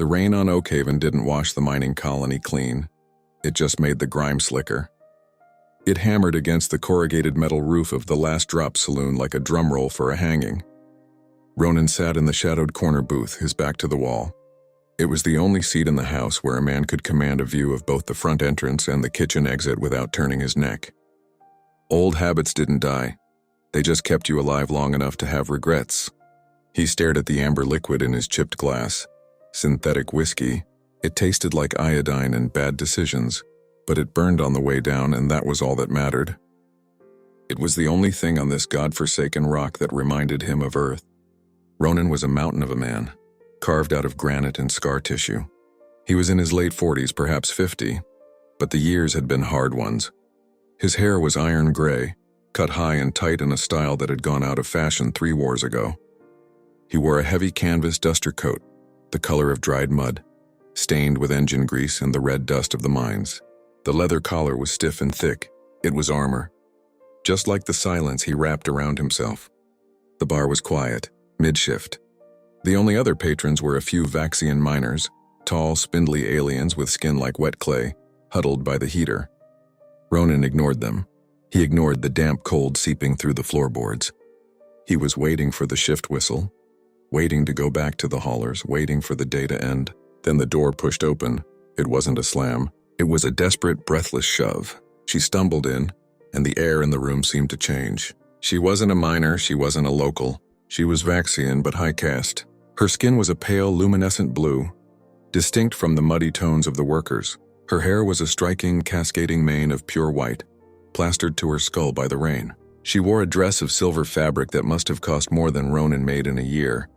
The rain on Oakhaven didn't wash the mining colony clean. It just made the grime slicker. It hammered against the corrugated metal roof of the Last Drop saloon like a drum roll for a hanging. Ronin sat in the shadowed corner booth, his back to the wall. It was the only seat in the house where a man could command a view of both the front entrance and the kitchen exit without turning his neck. Old habits didn't die. They just kept you alive long enough to have regrets. He stared at the amber liquid in his chipped glass. Synthetic whiskey. It tasted like iodine and bad decisions, but it burned on the way down, and that was all that mattered. It was the only thing on this godforsaken rock that reminded him of Earth. Ronin was a mountain of a man, carved out of granite and scar tissue. He was in his late 40s, perhaps 50, but the years had been hard ones. His hair was iron gray, cut high and tight in a style that had gone out of fashion 3 wars ago. He wore a heavy canvas duster coat, the color of dried mud, stained with engine grease and the red dust of the mines. The leather collar was stiff and thick. It was armor. Just like the silence he wrapped around himself. The bar was quiet, mid-shift. The only other patrons were a few Vaxian miners, tall, spindly aliens with skin like wet clay, huddled by the heater. Ronin ignored them. He ignored the damp cold seeping through the floorboards. He was waiting for the shift whistle, waiting to go back to the haulers, waiting for the day to end. Then the door pushed open. It wasn't a slam. It was a desperate, breathless shove. She stumbled in, and the air in the room seemed to change. She wasn't a miner, she wasn't a local. She was Vaxian, but high-caste. Her skin was a pale, luminescent blue, distinct from the muddy tones of the workers. Her hair was a striking, cascading mane of pure white, plastered to her skull by the rain. She wore a dress of silver fabric that must have cost more than Ronin made in a year,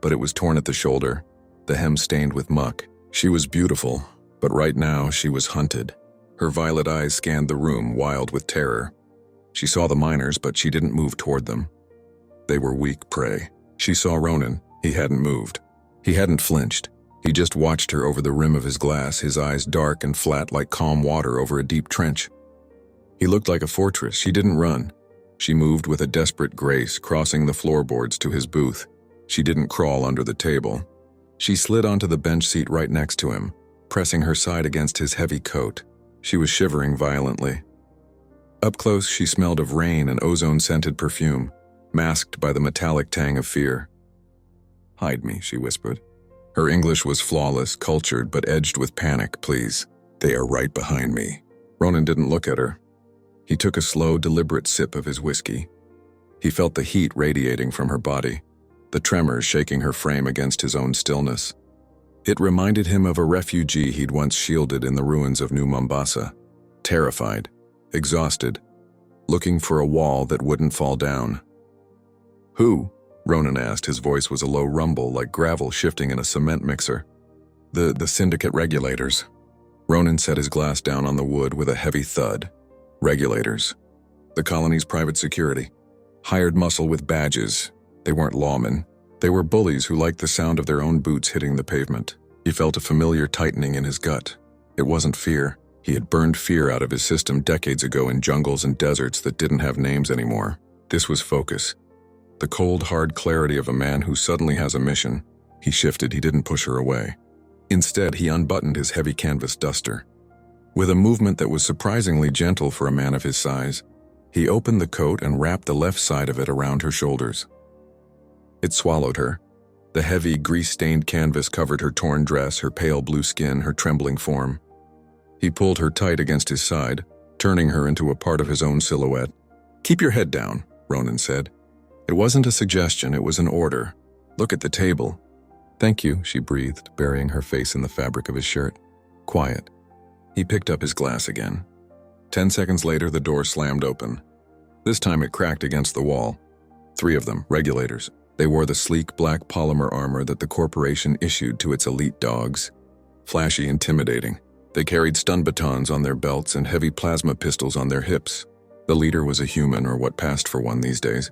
but it was torn at the shoulder, the hem stained with muck. She was beautiful, but right now she was hunted. Her violet eyes scanned the room, wild with terror. She saw the miners, but she didn't move toward them. They were weak prey. She saw Ronin. He hadn't moved. He hadn't flinched. He just watched her over the rim of his glass, his eyes dark and flat like calm water over a deep trench. He looked like a fortress. She didn't run. She moved with a desperate grace, crossing the floorboards to his booth. She didn't crawl under the table. She slid onto the bench seat right next to him, pressing her side against his heavy coat. She was shivering violently. Up close, she smelled of rain and ozone-scented perfume, masked by the metallic tang of fear. "Hide me," she whispered. Her English was flawless, cultured, but edged with panic. "Please, they are right behind me." Ronin didn't look at her. He took a slow, deliberate sip of his whiskey. He felt the heat radiating from her body, the tremors shaking her frame against his own stillness. It reminded him of a refugee he'd once shielded in the ruins of New Mombasa, terrified, exhausted, looking for a wall that wouldn't fall down. "Who?" Ronin asked. His voice was a low rumble, like gravel shifting in a cement mixer. The syndicate regulators." Ronin set his glass down on the wood with a heavy thud. Regulators. The colony's private security. Hired muscle with badges. They weren't lawmen. They were bullies who liked the sound of their own boots hitting the pavement. He felt a familiar tightening in his gut. It wasn't fear. He had burned fear out of his system decades ago in jungles and deserts that didn't have names anymore. This was focus. The cold, hard clarity of a man who suddenly has a mission. He shifted. He didn't push her away. Instead, he unbuttoned his heavy canvas duster. With a movement that was surprisingly gentle for a man of his size, he opened the coat and wrapped the left side of it around her shoulders. It swallowed her. The heavy, grease-stained canvas covered her torn dress, her pale blue skin, her trembling form. He pulled her tight against his side, turning her into a part of his own silhouette. "Keep your head down," Ronin said. It wasn't a suggestion, it was an order. "Look at the table." "Thank you," she breathed, burying her face in the fabric of his shirt. Quiet. He picked up his glass again. 10 seconds later, the door slammed open. This time it cracked against the wall. 3 of them, regulators. They wore the sleek black polymer armor that the corporation issued to its elite dogs. Flashy, intimidating. They carried stun batons on their belts and heavy plasma pistols on their hips. The leader was a human, or what passed for one these days.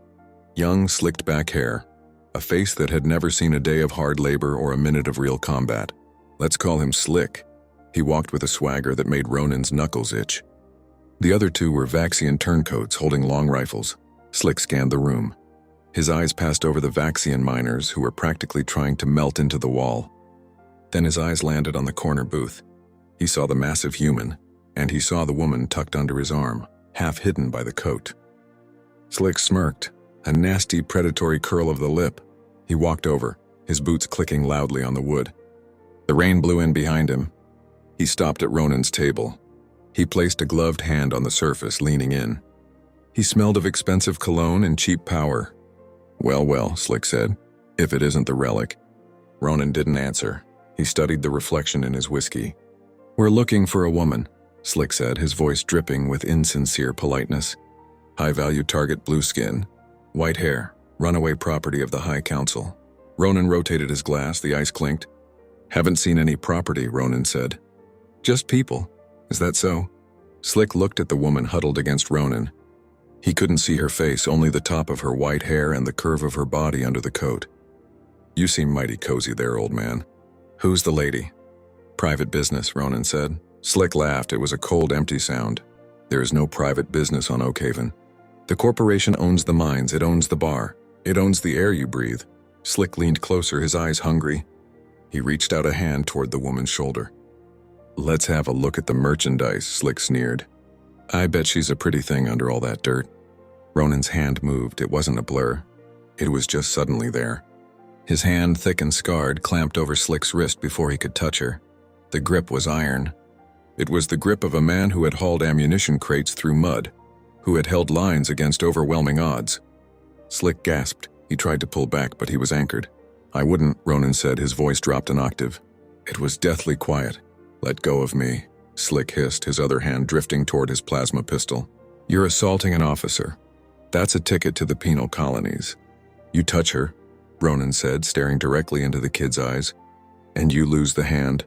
Young, slicked back hair. A face that had never seen a day of hard labor or a minute of real combat. Let's call him Slick. He walked with a swagger that made Ronin's knuckles itch. The other 2 were Vaxian turncoats holding long rifles. Slick scanned the room. His eyes passed over the Vaxian miners who were practically trying to melt into the wall. Then his eyes landed on the corner booth. He saw the massive human, and he saw the woman tucked under his arm, half hidden by the coat. Slick smirked, a nasty predatory curl of the lip. He walked over, his boots clicking loudly on the wood. The rain blew in behind him. He stopped at Ronin's table. He placed a gloved hand on the surface, leaning in. He smelled of expensive cologne and cheap power. "Well, well," Slick said, "if it isn't the relic." Ronin didn't answer. He studied the reflection in his whiskey. "We're looking for a woman," Slick said, his voice dripping with insincere politeness. "High-value target, blue skin, white hair, runaway property of the High Council." Ronin rotated his glass, the ice clinked. "Haven't seen any property," Ronin said. "Just people. Is that so?" Slick looked at the woman huddled against Ronin. He couldn't see her face, only the top of her white hair and the curve of her body under the coat. "You seem mighty cozy there, old man. Who's the lady?" "Private business," Ronin said. Slick laughed. It was a cold, empty sound. "There is no private business on Oakhaven. The corporation owns the mines, it owns the bar, it owns the air you breathe." Slick leaned closer, his eyes hungry. He reached out a hand toward the woman's shoulder. "Let's have a look at the merchandise," Slick sneered. "I bet she's a pretty thing under all that dirt." Ronin's hand moved. It wasn't a blur. It was just suddenly there. His hand, thick and scarred, clamped over Slick's wrist before he could touch her. The grip was iron. It was the grip of a man who had hauled ammunition crates through mud, who had held lines against overwhelming odds. Slick gasped. He tried to pull back, but he was anchored. "I wouldn't," Ronin said, his voice dropped an octave. It was deathly quiet. "Let go of me," Slick hissed, his other hand drifting toward his plasma pistol. "You're assaulting an officer. That's a ticket to the penal colonies. You touch her," Ronin said, staring directly into the kid's eyes, "and you lose the hand."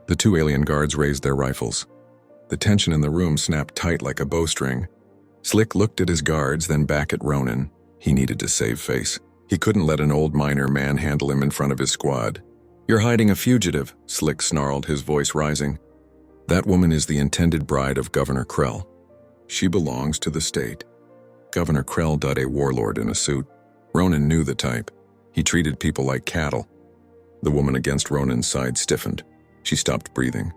The two alien guards raised their rifles. The tension in the room snapped tight like a bowstring. Slick looked at his guards, then back at Ronin. He needed to save face. He couldn't let an old miner manhandle him in front of his squad. "You're hiding a fugitive," Slick snarled, his voice rising. "That woman is the intended bride of Governor Krell. She belongs to the state." Governor Krell, a warlord in a suit. Ronin knew the type. He treated people like cattle. The woman against Ronin's side stiffened. She stopped breathing.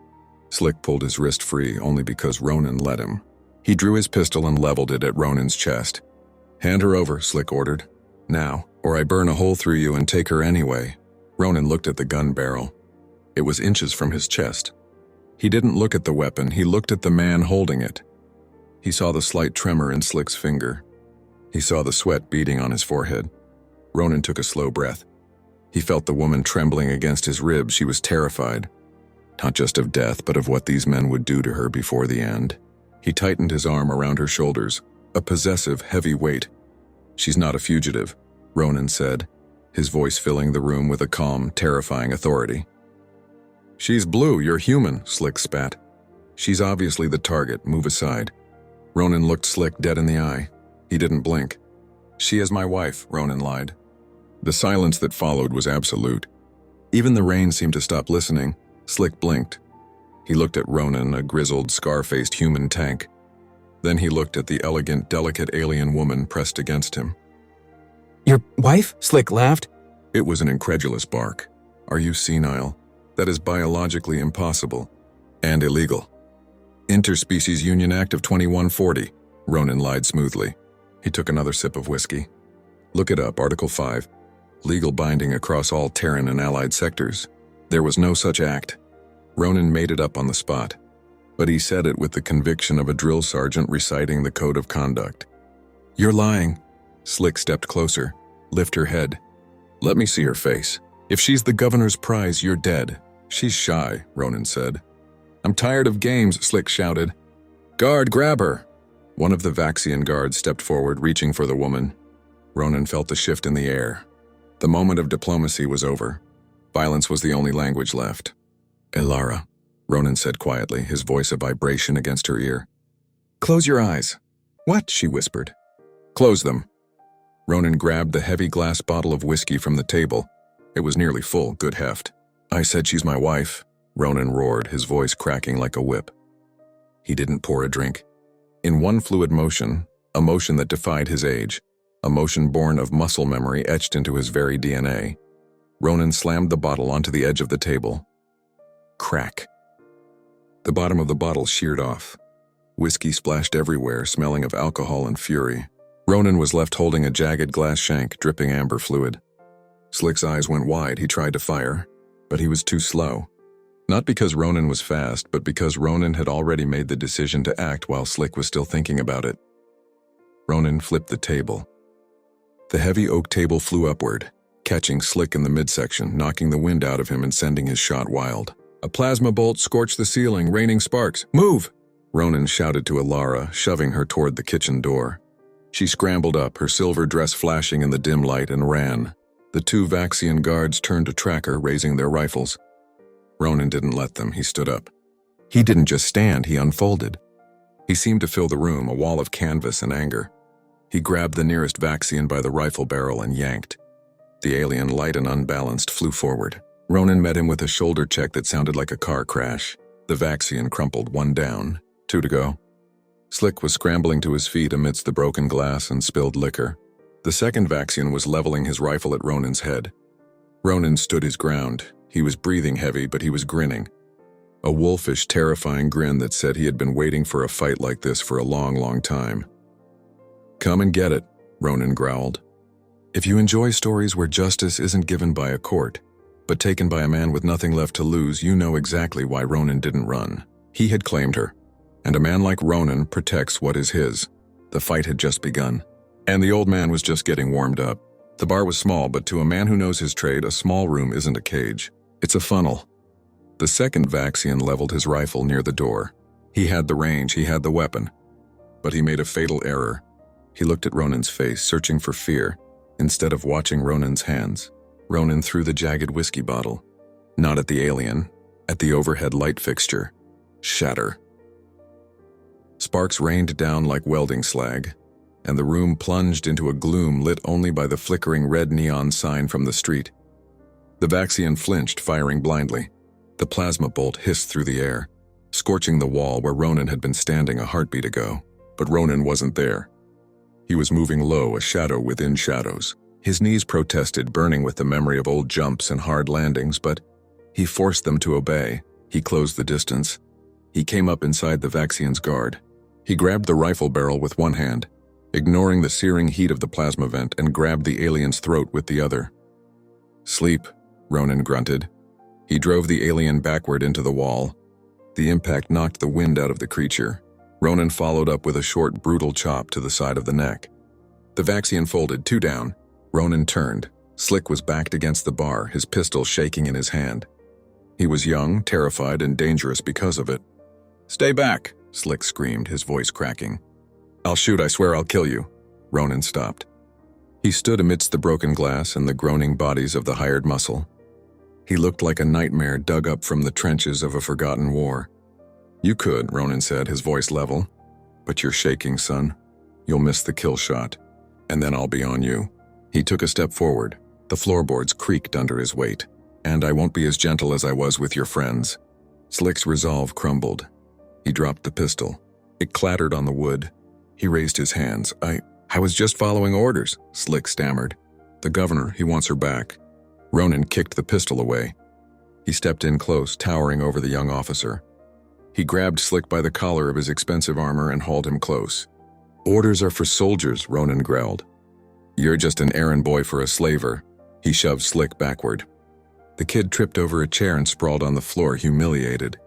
Slick pulled his wrist free only because Ronin let him. He drew his pistol and leveled it at Ronin's chest. "Hand her over," Slick ordered. "Now, or I burn a hole through you and take her anyway." Ronin looked at the gun barrel. It was inches from his chest. He didn't look at the weapon, he looked at the man holding it. He saw the slight tremor in Slick's finger. He saw the sweat beading on his forehead. Ronin took a slow breath. He felt the woman trembling against his ribs. She was terrified. Not just of death, but of what these men would do to her before the end. He tightened his arm around her shoulders, a possessive, heavy weight. "She's not a fugitive," Ronin said, his voice filling the room with a calm, terrifying authority. "She's blue, you're human," Slick spat. "She's obviously the target, move aside." Ronin looked Slick dead in the eye. He didn't blink. "She is my wife," Ronin lied. The silence that followed was absolute. Even the rain seemed to stop listening. Slick blinked. He looked at Ronin, a grizzled, scar-faced human tank. Then he looked at the elegant, delicate alien woman pressed against him. "Your wife?" Slick laughed. It was an incredulous bark. "Are you senile? That is biologically impossible. And illegal." "Interspecies Union Act of 2140, Ronin lied smoothly. He took another sip of whiskey. "Look it up, Article 5. Legal binding across all Terran and allied sectors. There was no such act." Ronin made it up on the spot, but he said it with the conviction of a drill sergeant reciting the code of conduct. "You're lying." Slick stepped closer. "Lift her head. Let me see her face. If she's the governor's prize, you're dead." "She's shy," Ronin said. "I'm tired of games," Slick shouted. "Guard, grab her!" One of the Vaxian guards stepped forward, reaching for the woman. Ronin felt a shift in the air. The moment of diplomacy was over. Violence was the only language left. "Elara," Ronin said quietly, his voice a vibration against her ear. "Close your eyes." "What?" she whispered. "Close them." Ronin grabbed the heavy glass bottle of whiskey from the table. It was nearly full, good heft. "I said she's my wife," Ronin roared, his voice cracking like a whip. He didn't pour a drink. In one fluid motion, a motion that defied his age, a motion born of muscle memory etched into his very DNA, Ronin slammed the bottle onto the edge of the table. Crack. The bottom of the bottle sheared off. Whiskey splashed everywhere, smelling of alcohol and fury. Ronin was left holding a jagged glass shank, dripping amber fluid. Slick's eyes went wide. He tried to fire, but he was too slow. Not because Ronin was fast, but because Ronin had already made the decision to act while Slick was still thinking about it. Ronin flipped the table. The heavy oak table flew upward, catching Slick in the midsection, knocking the wind out of him and sending his shot wild. A plasma bolt scorched the ceiling, raining sparks. "Move!" Ronin shouted to Elara, shoving her toward the kitchen door. She scrambled up, her silver dress flashing in the dim light, and ran. The two Vaxian guards turned to track her, raising their rifles. Ronin didn't let them. He stood up. He didn't just stand, he unfolded. He seemed to fill the room, a wall of canvas and anger. He grabbed the nearest Vaxian by the rifle barrel and yanked. The alien, light and unbalanced, flew forward. Ronin met him with a shoulder check that sounded like a car crash. The Vaxian crumpled, one down, two to go. Slick was scrambling to his feet amidst the broken glass and spilled liquor. The second Vaxian was leveling his rifle at Ronin's head. Ronin stood his ground. He was breathing heavy, but he was grinning. A wolfish, terrifying grin that said he had been waiting for a fight like this for a long, long time. "Come and get it," Ronin growled. If you enjoy stories where justice isn't given by a court, but taken by a man with nothing left to lose, you know exactly why Ronin didn't run. He had claimed her, and a man like Ronin protects what is his. The fight had just begun, and the old man was just getting warmed up. The bar was small, but to a man who knows his trade, a small room isn't a cage. It's a funnel. The second Vaxian leveled his rifle near the door. He had the range, he had the weapon. But he made a fatal error. He looked at Ronin's face, searching for fear, instead of watching Ronin's hands. Ronin threw the jagged whiskey bottle. Not at the alien, at the overhead light fixture. Shatter. Sparks rained down like welding slag, and the room plunged into a gloom lit only by the flickering red neon sign from the street. The Vaxian flinched, firing blindly. The plasma bolt hissed through the air, scorching the wall where Ronin had been standing a heartbeat ago. But Ronin wasn't there. He was moving low, a shadow within shadows. His knees protested, burning with the memory of old jumps and hard landings, but he forced them to obey. He closed the distance. He came up inside the Vaxian's guard. He grabbed the rifle barrel with one hand, ignoring the searing heat of the plasma vent, and grabbed the alien's throat with the other. "Sleep," Ronin grunted. He drove the alien backward into the wall. The impact knocked the wind out of the creature. Ronin followed up with a short, brutal chop to the side of the neck. The Vaxian folded, two down. Ronin turned. Slick was backed against the bar, his pistol shaking in his hand. He was young, terrified, and dangerous because of it. "Stay back," Slick screamed, his voice cracking. "I'll shoot, I swear I'll kill you." Ronin stopped. He stood amidst the broken glass and the groaning bodies of the hired muscle. He looked like a nightmare dug up from the trenches of a forgotten war. "You could," Ronin said, his voice level. "But you're shaking, son. You'll miss the kill shot, and then I'll be on you." He took a step forward. The floorboards creaked under his weight. "And I won't be as gentle as I was with your friends." Slick's resolve crumbled. He dropped the pistol. It clattered on the wood. He raised his hands. I was just following orders," Slick stammered. "The governor, he wants her back." Ronin kicked the pistol away. He stepped in close, towering over the young officer. He grabbed Slick by the collar of his expensive armor and hauled him close. "Orders are for soldiers," Ronin growled. "You're just an errand boy for a slaver." He shoved Slick backward. The kid tripped over a chair and sprawled on the floor, humiliated.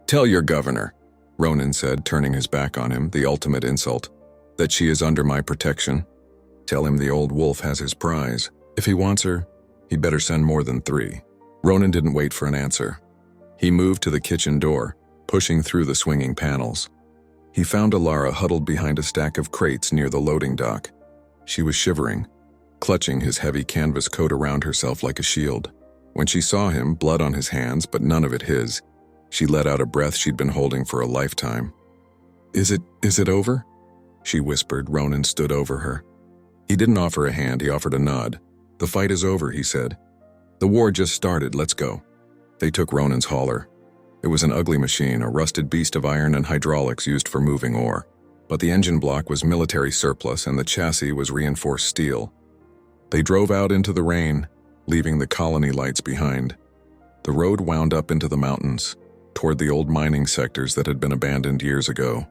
"Tell your governor," Ronin said, turning his back on him, the ultimate insult, "that she is under my protection. Tell him the old wolf has his prize. If he wants her, he better send more than 3. Ronin didn't wait for an answer. He moved to the kitchen door, pushing through the swinging panels. He found Elara huddled behind a stack of crates near the loading dock. She was shivering, clutching his heavy canvas coat around herself like a shield. When she saw him, blood on his hands, but none of it his, she let out a breath she'd been holding for a lifetime. Is it over?" she whispered. Ronin stood over her. He didn't offer a hand, he offered a nod. "The fight is over," he said. "The war just started, let's go." They took Ronin's hauler. It was an ugly machine, a rusted beast of iron and hydraulics used for moving ore. But the engine block was military surplus and the chassis was reinforced steel. They drove out into the rain. leaving the colony lights behind. The road wound up into the mountains, toward the old mining sectors that had been abandoned years ago.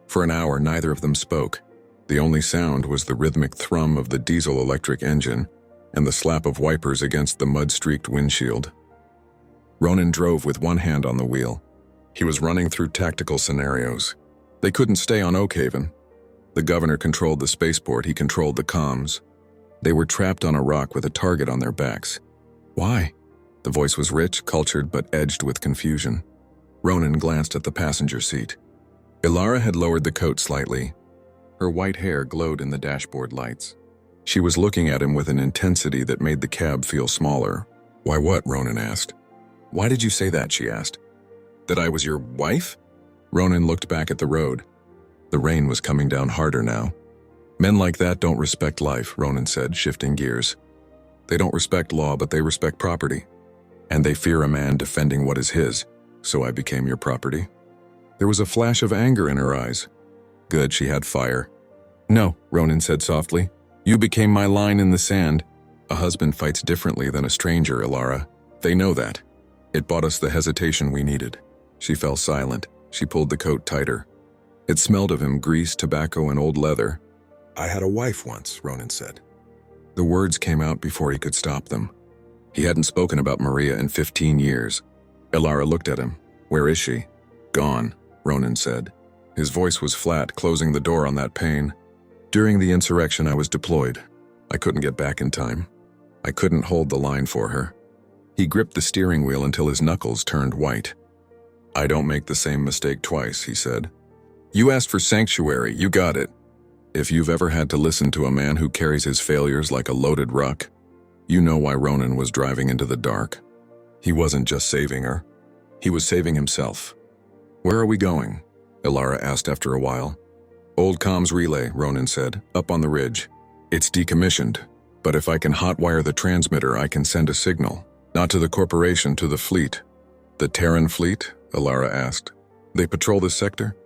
For an hour, neither of them spoke. The only sound was the rhythmic thrum of the diesel-electric engine and the slap of wipers against the mud-streaked windshield. Ronin drove with one hand on the wheel. He was running through tactical scenarios. They couldn't stay on Oakhaven. The governor controlled the spaceport, he controlled the comms. They were trapped on a rock with a target on their backs. Why? The voice was rich, cultured, but edged with confusion. Ronin glanced at the passenger seat. Elara had lowered the coat slightly. Her white hair glowed in the dashboard lights. She was looking at him with an intensity that made the cab feel smaller. Why what? Ronin asked. Why did you say that? She asked. That I was your wife? Ronin looked back at the road. The rain was coming down harder now. Men like that don't respect life, Ronin said, shifting gears. They don't respect law, but they respect property. And they fear a man defending what is his, so I became your property. There was a flash of anger in her eyes. Good, she had fire. No, Ronin said softly. You became my line in the sand. A husband fights differently than a stranger, Elara. They know that. It bought us the hesitation we needed. She fell silent. She pulled the coat tighter. It smelled of him, grease, tobacco, and old leather. I had a wife once, Ronin said. The words came out before he could stop them. He hadn't spoken about Maria in 15 years. Elara looked at him. Where is she? Gone, Ronin said. His voice was flat, closing the door on that pain. During the insurrection, I was deployed. I couldn't get back in time. I couldn't hold the line for her. He gripped the steering wheel until his knuckles turned white. I don't make the same mistake twice, he said. You asked for sanctuary, you got it. If you've ever had to listen to a man who carries his failures like a loaded ruck, you know why Ronin was driving into the dark. He wasn't just saving her. He was saving himself. Where are we going? Elara asked after a while. Old comms relay, Ronin said, up on the ridge. It's decommissioned, but if I can hotwire the transmitter, I can send a signal. Not to the corporation, to the fleet. The Terran Fleet? Elara asked. They patrol this sector?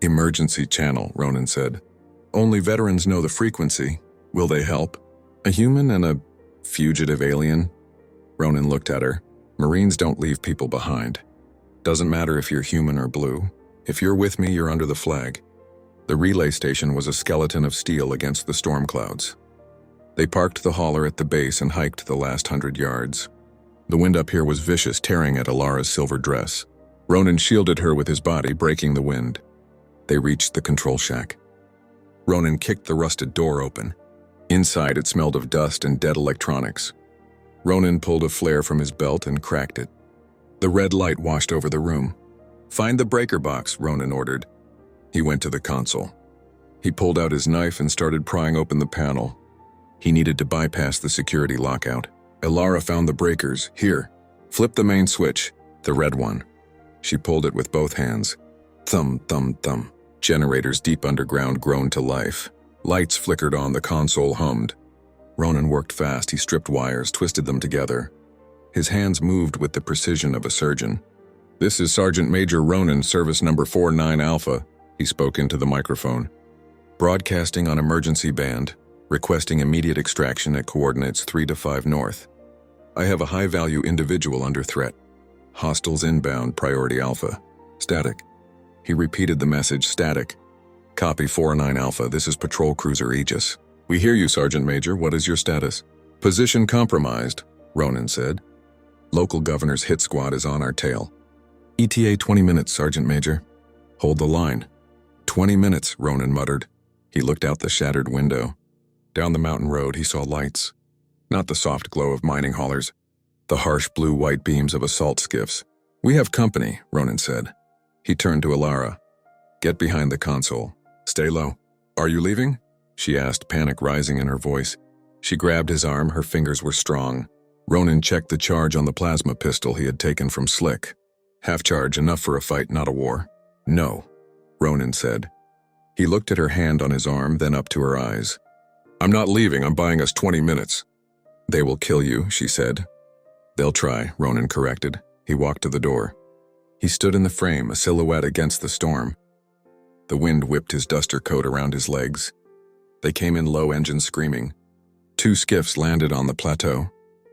Emergency channel, Ronin said. Only veterans know the frequency. Will they help? A human and a fugitive alien? Ronin looked at her. Marines don't leave people behind. Doesn't matter if you're human or blue. If you're with me, you're under the flag. The relay station was a skeleton of steel against the storm clouds. They parked the hauler at the base and hiked the last 100 yards. The wind up here was vicious, tearing at Elara's silver dress. Ronin shielded her with his body, breaking the wind. They reached the control shack. Ronin kicked the rusted door open. Inside, it smelled of dust and dead electronics. Ronin pulled a flare from his belt and cracked it. The red light washed over the room. Find the breaker box, Ronin ordered. He went to the console. He pulled out his knife and started prying open the panel. He needed to bypass the security lockout. Elara found the breakers. Here, flip the main switch, the red one. She pulled it with both hands. Thump, thump, thump. Generators deep underground groaned to life. Lights flickered on, the console hummed. Ronin worked fast. He stripped wires, twisted them together. His hands moved with the precision of a surgeon. This is Sergeant Major Ronin, service number 49 Alpha, he spoke into the microphone. Broadcasting on emergency band, requesting immediate extraction at coordinates 3 to 5 north. I have a high-value individual under threat. Hostiles inbound, priority Alpha. Static. He repeated the message, static. Copy 49 Alpha, this is Patrol Cruiser Aegis. We hear you, Sergeant Major. What is your status? Position compromised, Ronin said. Local governor's hit squad is on our tail. ETA 20 minutes, Sergeant Major. Hold the line. 20 minutes, Ronin muttered. He looked out the shattered window. Down the mountain road, he saw lights. Not the soft glow of mining haulers, the harsh blue-white beams of assault skiffs. We have company, Ronin said. He turned to Elara. Get behind the console. Stay low. Are you leaving? She asked, panic rising in her voice. She grabbed his arm, her fingers were strong. Ronin checked the charge on the plasma pistol he had taken from Slick. Half charge, enough for a fight, not a war. No, Ronin said. He looked at her hand on his arm, then up to her eyes. I'm not leaving, I'm buying us 20 minutes. They will kill you, she said. They'll try, Ronin corrected. He walked to the door. He stood in the frame, a silhouette against the storm. The wind whipped his duster coat around his legs. They came in low, engines screaming. 2 skiffs landed on the plateau.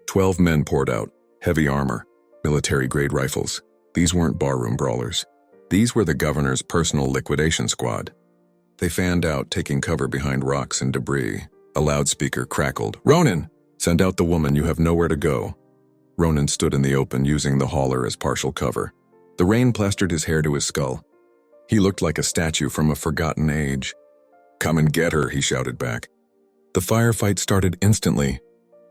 12 men poured out, heavy armor, military-grade rifles. These weren't barroom brawlers. These were the governor's personal liquidation squad. They fanned out, taking cover behind rocks and debris. A loudspeaker crackled. "Ronin! Send out the woman, you have nowhere to go." Ronin stood in the open, using the hauler as partial cover. The rain plastered his hair to his skull. He looked like a statue from a forgotten age. "Come and get her," he shouted back. The firefight started instantly.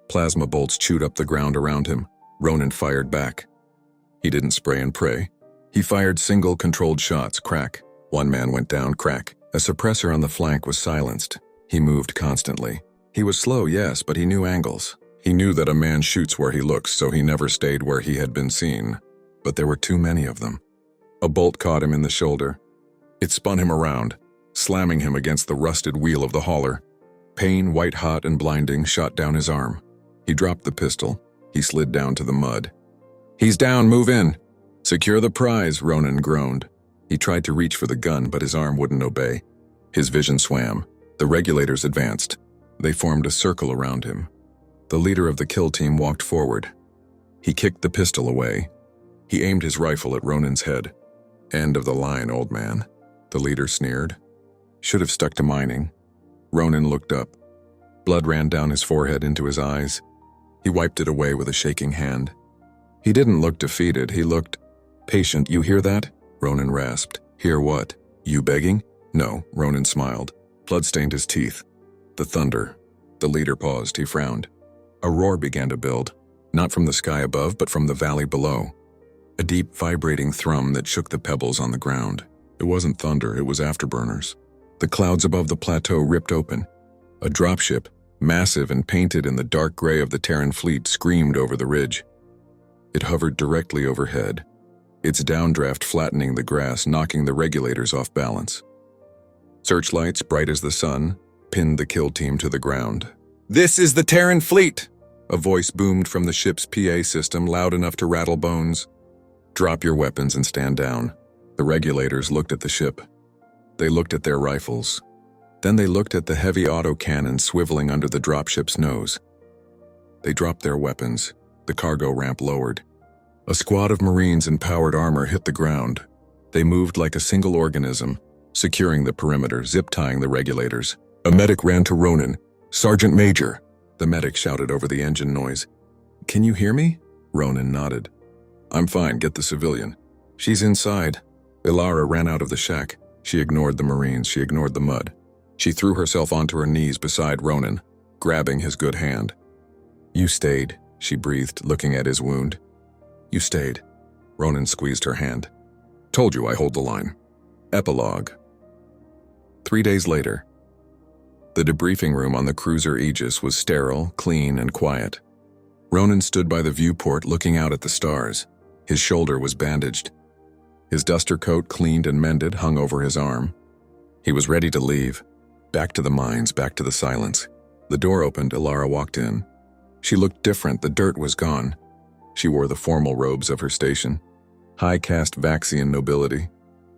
Plasma bolts chewed up the ground around him. Ronin fired back. He didn't spray and pray. He fired single controlled shots, crack. One man went down, crack. A suppressor on the flank was silenced. He moved constantly. He was slow, yes, but he knew angles. He knew that a man shoots where he looks, so he never stayed where he had been seen. But there were too many of them. A bolt caught him in the shoulder. It spun him around, slamming him against the rusted wheel of the hauler. Pain, white-hot and blinding, shot down his arm. He dropped the pistol. He slid down to the mud. "He's down, move in." "Secure the prize," Ronin groaned. He tried to reach for the gun, but his arm wouldn't obey. His vision swam. The regulators advanced. They formed a circle around him. The leader of the kill team walked forward. He kicked the pistol away. He aimed his rifle at Ronin's head. "End of the line, old man," the leader sneered. "Should have stuck to mining." Ronin looked up. Blood ran down his forehead into his eyes. He wiped it away with a shaking hand. He didn't look defeated, he looked patient. "You hear that?" Ronin rasped. "Hear what? You begging?" "No," Ronin smiled. Blood stained his teeth. "The thunder." The leader paused, he frowned. A roar began to build, not from the sky above, but from the valley below. A deep, vibrating thrum that shook the pebbles on the ground. It wasn't thunder, it was afterburners. The clouds above the plateau ripped open. A dropship, massive and painted in the dark gray of the Terran Fleet, screamed over the ridge. It hovered directly overhead, its downdraft flattening the grass, knocking the regulators off balance. Searchlights, bright as the sun, pinned the kill team to the ground. "This is the Terran Fleet!" A voice boomed from the ship's PA system, loud enough to rattle bones. "Drop your weapons and stand down." The regulators looked at the ship. They looked at their rifles. Then they looked at the heavy autocannon swiveling under the dropship's nose. They dropped their weapons. The cargo ramp lowered. A squad of Marines in powered armor hit the ground. They moved like a single organism, securing the perimeter, zip-tying the regulators. A medic ran to Ronin. "Sergeant Major!" The medic shouted over the engine noise. "Can you hear me?" Ronin nodded. "I'm fine, get the civilian." "She's inside." Elara ran out of the shack. She ignored the Marines, she ignored the mud. She threw herself onto her knees beside Ronin, grabbing his good hand. "You stayed," she breathed, looking at his wound. "You stayed." Ronin squeezed her hand. "Told you I hold the line." Epilogue. 3 days later. The debriefing room on the cruiser Aegis was sterile, clean, and quiet. Ronin stood by the viewport looking out at the stars. His shoulder was bandaged. His duster coat, cleaned and mended, hung over his arm. He was ready to leave. Back to the mines, back to the silence. The door opened, Elara walked in. She looked different, the dirt was gone. She wore the formal robes of her station. High-caste Vaxian nobility.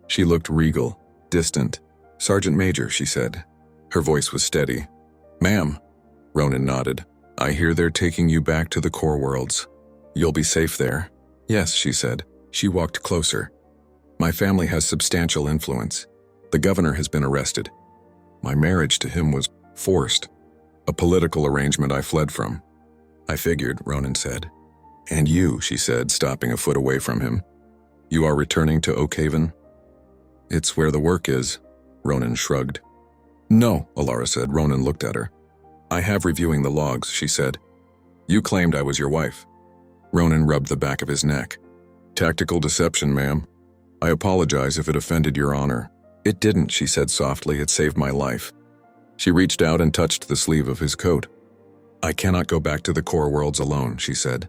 She looked regal, distant. "Sergeant Major," she said. Her voice was steady. "Ma'am." Ronin nodded. "I hear they're taking you back to the core worlds. You'll be safe there." "Yes," she said. She walked closer. "My family has substantial influence. The governor has been arrested. My marriage to him was forced. A political arrangement I fled from." "I figured," Ronin said. "And you," she said, stopping a foot away from him. "You are returning to Oakhaven?" "It's where the work is," Ronin shrugged. "No," Elara said. Ronin looked at her. "I have reviewing the logs," she said. "You claimed I was your wife." Ronin rubbed the back of his neck. "Tactical deception, ma'am. I apologize if it offended your honor." "It didn't," she said softly. "It saved my life." She reached out and touched the sleeve of his coat. "I cannot go back to the core worlds alone," she said.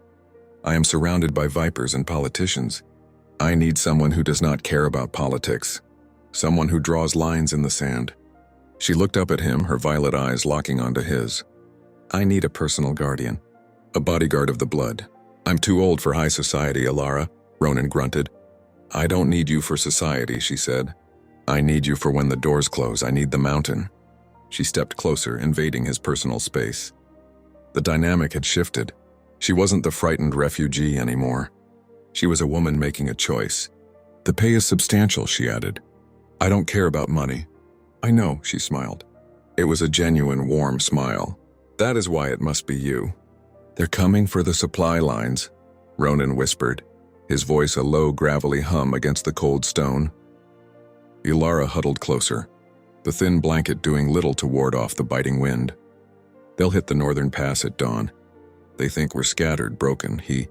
"I am surrounded by vipers and politicians. I need someone who does not care about politics. Someone who draws lines in the sand." She looked up at him, her violet eyes locking onto his. "I need a personal guardian. A bodyguard of the blood. I'm too old for high society, Elara," Ronin grunted. "I don't need you for society," she said. "I need you for when the doors close. I need the mountain." She stepped closer, invading his personal space. The dynamic had shifted. She wasn't the frightened refugee anymore. She was a woman making a choice. The pay is substantial, she added. I don't care about money. I know, she smiled. It was a genuine, warm smile. That is why it must be you. They're coming for the supply lines, Ronin whispered, his voice a low, gravelly hum against the cold stone. Elara huddled closer, the thin blanket doing little to ward off the biting wind. They'll hit the northern pass at dawn. They think we're scattered, broken, he